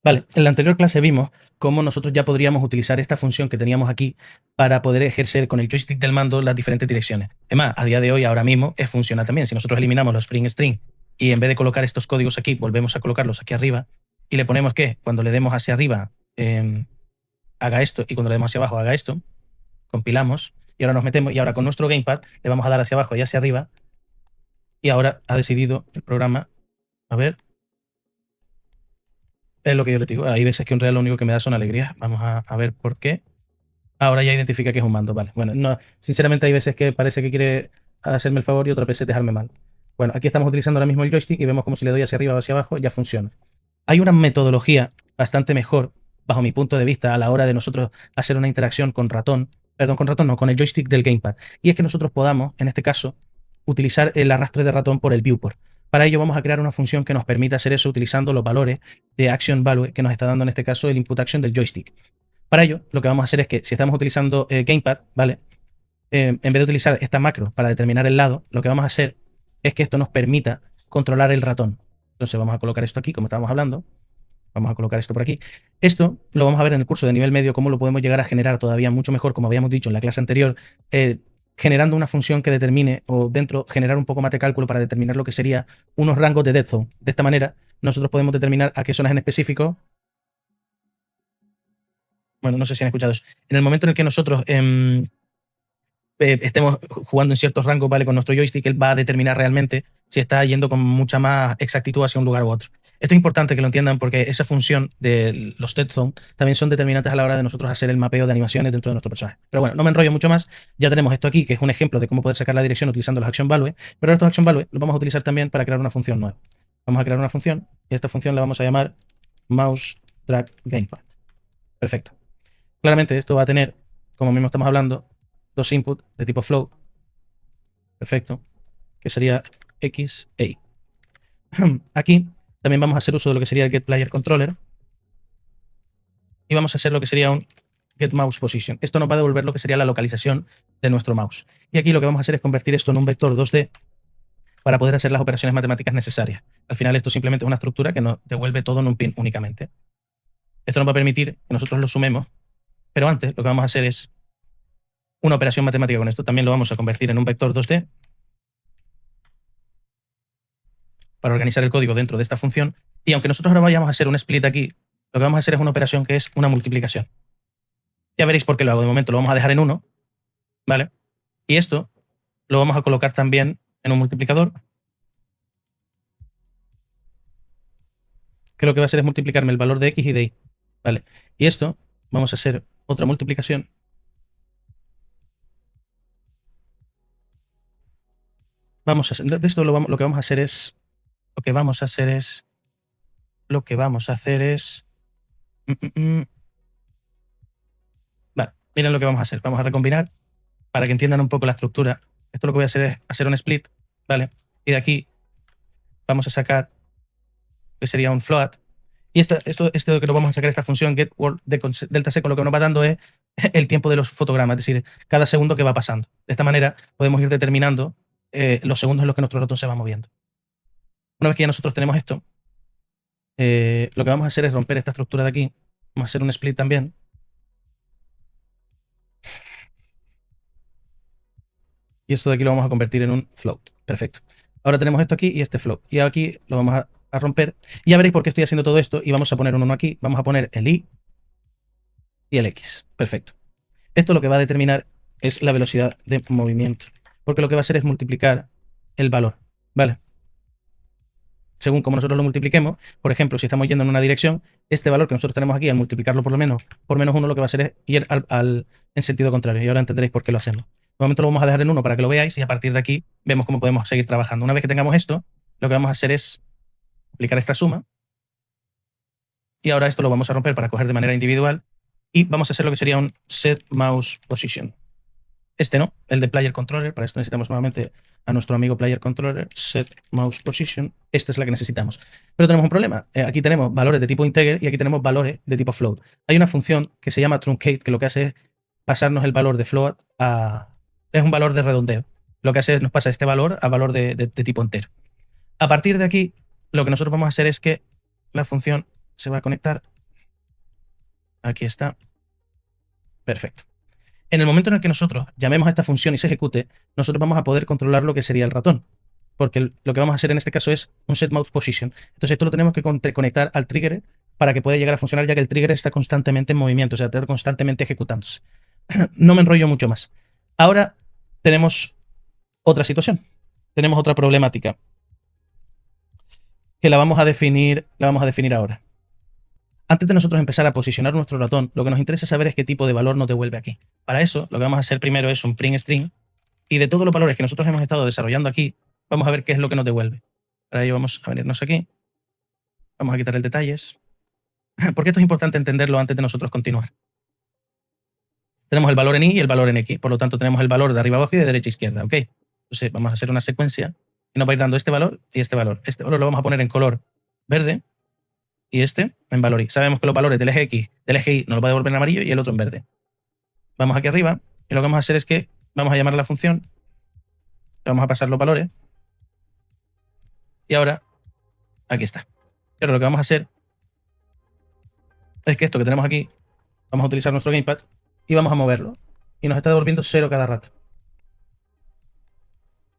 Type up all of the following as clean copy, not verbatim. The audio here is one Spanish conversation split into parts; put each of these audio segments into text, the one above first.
Vale, en la anterior clase vimos cómo nosotros ya podríamos utilizar esta función que teníamos aquí para poder ejercer con el joystick del mando las diferentes direcciones. Es más, a día de hoy, ahora mismo, funciona también. Si nosotros eliminamos los string y en vez de colocar estos códigos aquí, volvemos a colocarlos aquí arriba y le ponemos que cuando le demos hacia arriba haga esto y cuando le demos hacia abajo haga esto, compilamos y ahora nos metemos y ahora con nuestro gamepad le vamos a dar hacia abajo y hacia arriba y ahora ha decidido el programa, a ver, es lo que yo le digo. Hay veces que en realidad lo único que me da son alegrías. Vamos a ver por qué. Ahora ya identifica que es un mando, vale. Bueno, no, sinceramente hay veces que parece que quiere hacerme el favor y otras veces dejarme mal. Bueno, aquí estamos utilizando ahora mismo el joystick y vemos como si le doy hacia arriba o hacia abajo ya funciona. Hay una metodología bastante mejor, bajo mi punto de vista, a la hora de nosotros hacer una interacción con ratón, perdón, con ratón no, con el joystick del gamepad. Y es que nosotros podamos, en este caso, utilizar el arrastre de ratón por el viewport. Para ello vamos a crear una función que nos permita hacer eso utilizando los valores de action value que nos está dando en este caso el input action del joystick. Para ello, lo que vamos a hacer es que si estamos utilizando gamepad, ¿vale? En vez de utilizar esta macro para determinar el lado, lo que vamos a hacer es que esto nos permita controlar el ratón. Entonces vamos a colocar esto aquí, como estábamos hablando. Vamos a colocar esto por aquí. Esto lo vamos a ver en el curso de nivel medio, cómo lo podemos llegar a generar todavía mucho mejor, como habíamos dicho en la clase anterior, generando una función que determine, o dentro generar un poco más de cálculo para determinar lo que sería unos rangos de dead zone. De esta manera, nosotros podemos determinar a qué zonas en específico. Bueno, no sé si han escuchado eso. En el momento en el que nosotros estemos jugando en ciertos rangos, ¿vale? Con nuestro joystick, él va a determinar realmente si está yendo con mucha más exactitud hacia un lugar u otro. Esto es importante que lo entiendan porque esa función de los dead zone también son determinantes a la hora de nosotros hacer el mapeo de animaciones dentro de nuestro personaje. Pero bueno, no me enrollo mucho más. Ya tenemos esto aquí, que es un ejemplo de cómo poder sacar la dirección utilizando los action value, pero estos action value los vamos a utilizar también para crear una función nueva. Vamos a crear una función y esta función la vamos a llamar mouse drag gamepad. Perfecto. Claramente esto va a tener, como mismo estamos hablando, dos inputs de tipo float. Perfecto. Que sería X e Y. Aquí también vamos a hacer uso de lo que sería el getPlayerController. Y vamos a hacer lo que sería un getMousePosition. Esto nos va a devolver lo que sería la localización de nuestro mouse. Y aquí lo que vamos a hacer es convertir esto en un vector 2D para poder hacer las operaciones matemáticas necesarias. Al final esto simplemente es una estructura que nos devuelve todo en un pin únicamente. Esto nos va a permitir que nosotros lo sumemos, pero antes lo que vamos a hacer es una operación matemática con esto. También lo vamos a convertir en un vector 2D para organizar el código dentro de esta función. Y aunque nosotros ahora vayamos a hacer un split aquí, lo que vamos a hacer es una operación que es una multiplicación. Ya veréis por qué lo hago. De momento lo vamos a dejar en 1, ¿vale? Y esto lo vamos a colocar también en un multiplicador, que lo que va a hacer es multiplicarme el valor de X y de Y, ¿vale? Y esto vamos a hacer otra multiplicación. Vamos a hacer, de esto lo que vamos a hacer es Vale, miren lo que vamos a hacer. Vamos a recombinar para que entiendan un poco la estructura. Esto lo que voy a hacer es hacer un split, ¿vale? Y de aquí vamos a sacar que sería un float. Y esto que lo vamos a sacar, esta función getWorld seco, lo que nos va dando es el tiempo de los fotogramas, es decir, cada segundo que va pasando. De esta manera podemos ir determinando los segundos en los que nuestro ratón se va moviendo. Una vez que ya nosotros tenemos esto, lo que vamos a hacer es romper esta estructura de aquí. Vamos a hacer un split también. Y esto de aquí lo vamos a convertir en un float. Perfecto. Ahora tenemos esto aquí y este float. Y aquí lo vamos a romper. Y ya veréis por qué estoy haciendo todo esto. Y vamos a poner un 1 aquí. Vamos a poner el Y y el X. Perfecto. Esto lo que va a determinar es la velocidad de movimiento. Porque lo que va a hacer es multiplicar el valor. ¿Vale? Según como nosotros lo multipliquemos, por ejemplo, si estamos yendo en una dirección, este valor que nosotros tenemos aquí, al multiplicarlo por lo menos por menos 1, lo que va a hacer es ir en sentido contrario. Y ahora entenderéis por qué lo hacemos. De momento lo vamos a dejar en 1 para que lo veáis y a partir de aquí vemos cómo podemos seguir trabajando. Una vez que tengamos esto, lo que vamos a hacer es aplicar esta suma. Y ahora esto lo vamos a romper para coger de manera individual. Y vamos a hacer lo que sería un setMousePosition. Este no, el de PlayerController. Para esto necesitamos nuevamente a nuestro amigo PlayerController, setMousePosition. Esta es la que necesitamos. Pero tenemos un problema. Aquí tenemos valores de tipo integer y aquí tenemos valores de tipo float. Hay una función que se llama truncate, que lo que hace es pasarnos el valor de float a... Es un valor de redondeo. Lo que hace es nos pasa este valor a valor de tipo entero. A partir de aquí, lo que nosotros vamos a hacer es que la función se va a conectar. Aquí está. Perfecto. En el momento en el que nosotros llamemos a esta función y se ejecute, nosotros vamos a poder controlar lo que sería el ratón. Porque lo que vamos a hacer en este caso es un set mouse position. Entonces esto lo tenemos que conectar al trigger para que pueda llegar a funcionar, ya que el trigger está constantemente en movimiento, o sea, está constantemente ejecutándose. No me enrollo mucho más. Ahora tenemos otra situación. Tenemos otra problemática que la vamos a definir ahora. Antes de nosotros empezar a posicionar nuestro ratón, lo que nos interesa saber es qué tipo de valor nos devuelve aquí. Para eso, lo que vamos a hacer primero es un print string, y de todos los valores que nosotros hemos estado desarrollando aquí, vamos a ver qué es lo que nos devuelve. Para ello vamos a venirnos aquí. Vamos a quitar el detalles. Porque esto es importante entenderlo antes de nosotros continuar. Tenemos el valor en y el valor en x. Por lo tanto, tenemos el valor de arriba abajo y de derecha a izquierda. ¿Ok? Entonces, vamos a hacer una secuencia y nos va a ir dando este valor y este valor. Este valor lo vamos a poner en color verde y este en valor y. Sabemos que los valores del eje x, del eje y nos lo va a devolver en amarillo y el otro en verde. Vamos aquí arriba y lo que vamos a hacer es que vamos a llamar a la función, le vamos a pasar los valores y ahora aquí está. Pero lo que vamos a hacer es que esto que tenemos aquí, vamos a utilizar nuestro gamepad y vamos a moverlo. Y nos está devolviendo 0 cada rato.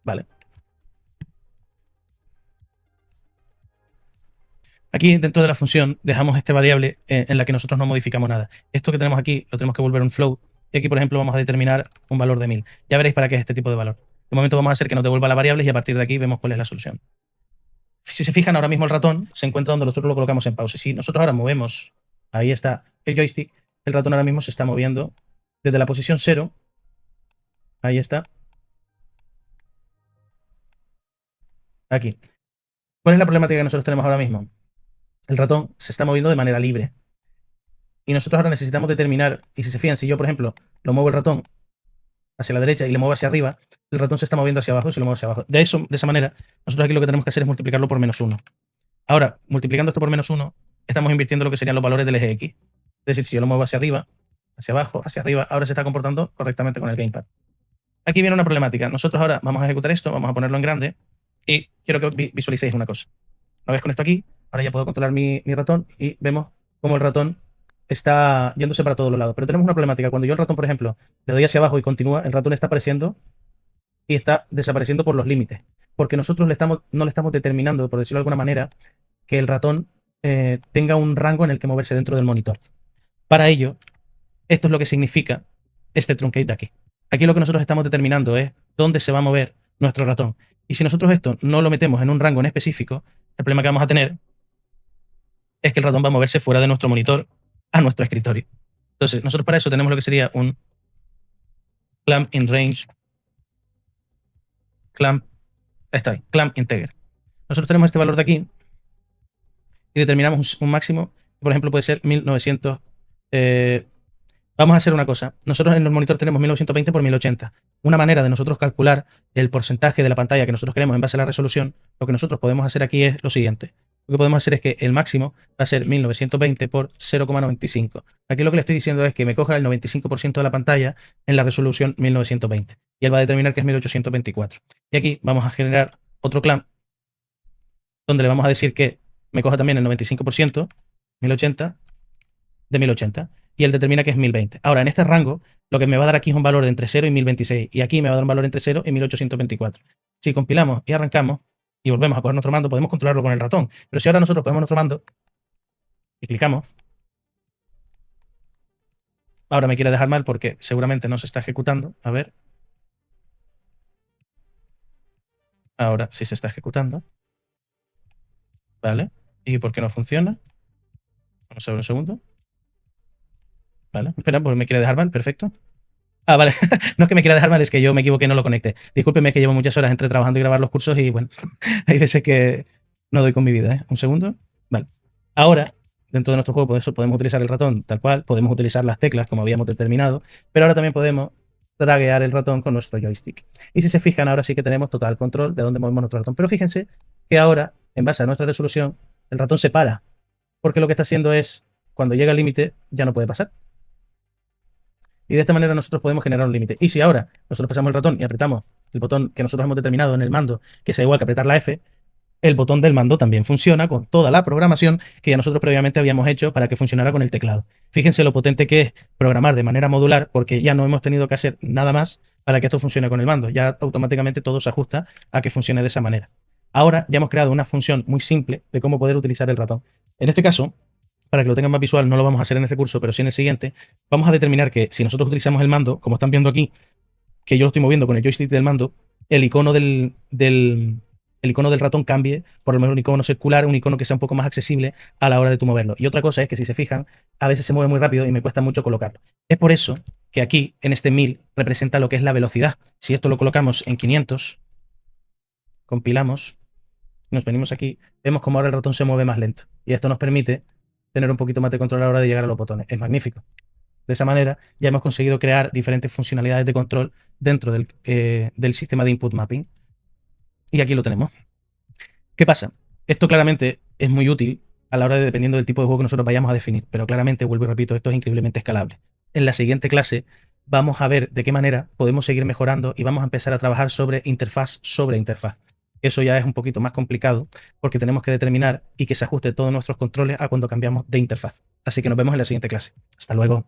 Vale. Aquí dentro de la función dejamos este variable en la que nosotros no modificamos nada. Esto que tenemos aquí lo tenemos que volver un float. Y aquí, por ejemplo, vamos a determinar un valor de 1000. Ya veréis para qué es este tipo de valor. De momento vamos a hacer que nos devuelva las variables y a partir de aquí vemos cuál es la solución. Si se fijan, ahora mismo el ratón se encuentra donde nosotros lo colocamos en pause. Si nosotros ahora movemos, ahí está el joystick, el ratón ahora mismo se está moviendo desde la posición 0. Ahí está. Aquí. ¿Cuál es la problemática que nosotros tenemos ahora mismo? El ratón se está moviendo de manera libre. Y nosotros ahora necesitamos determinar, y si se fijan, si yo, por ejemplo, lo muevo el ratón hacia la derecha y le muevo hacia arriba, el ratón se está moviendo hacia abajo y se lo muevo hacia abajo. De esa manera, nosotros aquí lo que tenemos que hacer es multiplicarlo por -1. Ahora, multiplicando esto por -1, estamos invirtiendo lo que serían los valores del eje X. Es decir, si yo lo muevo hacia arriba, hacia abajo, hacia arriba, ahora se está comportando correctamente con el gamepad. Aquí viene una problemática. Nosotros ahora vamos a ejecutar esto, vamos a ponerlo en grande y quiero que visualicéis una cosa. Una vez con esto aquí, ahora ya puedo controlar mi ratón y vemos cómo el ratón está yéndose para todos los lados. Pero tenemos una problemática. Cuando yo el ratón, por ejemplo, le doy hacia abajo y continúa, el ratón está apareciendo y está desapareciendo por los límites. Porque nosotros no le estamos determinando, por decirlo de alguna manera, que el ratón tenga un rango en el que moverse dentro del monitor. Para ello, esto es lo que significa este truncate de aquí. Aquí lo que nosotros estamos determinando es dónde se va a mover nuestro ratón. Y si nosotros esto no lo metemos en un rango en específico, el problema que vamos a tener es que el ratón va a moverse fuera de nuestro monitor a nuestro escritorio. Entonces, nosotros para eso tenemos lo que sería un clamp in range, clamp integer. Nosotros tenemos este valor de aquí y determinamos un máximo, por ejemplo, puede ser 1900. Vamos a hacer una cosa. Nosotros en el monitor tenemos 1920 por 1080. Una manera de nosotros calcular el porcentaje de la pantalla que nosotros queremos en base a la resolución, lo que nosotros podemos hacer aquí es lo siguiente. Lo que podemos hacer es que el máximo va a ser 1920 por 0,95. Aquí lo que le estoy diciendo es que me coja el 95% de la pantalla en la resolución 1920. Y él va a determinar que es 1824. Y aquí vamos a generar otro clamp donde le vamos a decir que me coja también el 95%, 1080, de 1080. Y él determina que es 1020. Ahora, en este rango, lo que me va a dar aquí es un valor de entre 0 y 1026. Y aquí me va a dar un valor entre 0 y 1824. Si compilamos y arrancamos y volvemos a coger nuestro mando, podemos controlarlo con el ratón. Pero si ahora nosotros ponemos nuestro mando y clicamos, ahora me quiere dejar mal porque seguramente no se está ejecutando. A ver. Ahora sí se está ejecutando. Vale. ¿Y por qué no funciona? Vamos a ver un segundo. Vale, espera, pues me quiere dejar mal, perfecto. Ah, vale, no es que me quiera dejar mal, es que yo me equivoqué, no lo conecté. Discúlpeme que llevo muchas horas entre trabajando y grabar los cursos y bueno, hay veces que no doy con mi vida, ¿eh? Un segundo. Vale. Ahora, dentro de nuestro juego, podemos utilizar el ratón tal cual, podemos utilizar las teclas como habíamos determinado, pero ahora también podemos draguear el ratón con nuestro joystick. Y si se fijan, ahora sí que tenemos total control de dónde movemos nuestro ratón. Pero fíjense que ahora, en base a nuestra resolución, el ratón se para, porque lo que está haciendo es, cuando llega al límite, ya no puede pasar. Y de esta manera nosotros podemos generar un límite. Y si ahora nosotros pasamos el ratón y apretamos el botón que nosotros hemos determinado en el mando, que sea igual que apretar la F, el botón del mando también funciona con toda la programación que ya nosotros previamente habíamos hecho para que funcionara con el teclado. Fíjense lo potente que es programar de manera modular, porque ya no hemos tenido que hacer nada más para que esto funcione con el mando. Ya automáticamente todo se ajusta a que funcione de esa manera. Ahora ya hemos creado una función muy simple de cómo poder utilizar el ratón. En este caso, para que lo tengan más visual, no lo vamos a hacer en este curso, pero sí en el siguiente, vamos a determinar que si nosotros utilizamos el mando, como están viendo aquí, que yo lo estoy moviendo con el joystick del mando, el icono el icono del ratón cambie por lo menos un icono circular, un icono que sea un poco más accesible a la hora de tú moverlo. Y otra cosa es que si se fijan, a veces se mueve muy rápido y me cuesta mucho colocarlo. Es por eso que aquí, en este 1000, representa lo que es la velocidad. Si esto lo colocamos en 500, compilamos, nos venimos aquí, vemos como ahora el ratón se mueve más lento. Y esto nos permite tener un poquito más de control a la hora de llegar a los botones. Es magnífico. De esa manera ya hemos conseguido crear diferentes funcionalidades de control dentro del sistema de input mapping. Y aquí lo tenemos. ¿Qué pasa? Esto claramente es muy útil a la hora de, dependiendo del tipo de juego que nosotros vayamos a definir, pero claramente, vuelvo y repito, esto es increíblemente escalable. En la siguiente clase vamos a ver de qué manera podemos seguir mejorando y vamos a empezar a trabajar sobre interfaz. Eso ya es un poquito más complicado porque tenemos que determinar y que se ajuste todos nuestros controles a cuando cambiamos de interfaz. Así que nos vemos en la siguiente clase. Hasta luego.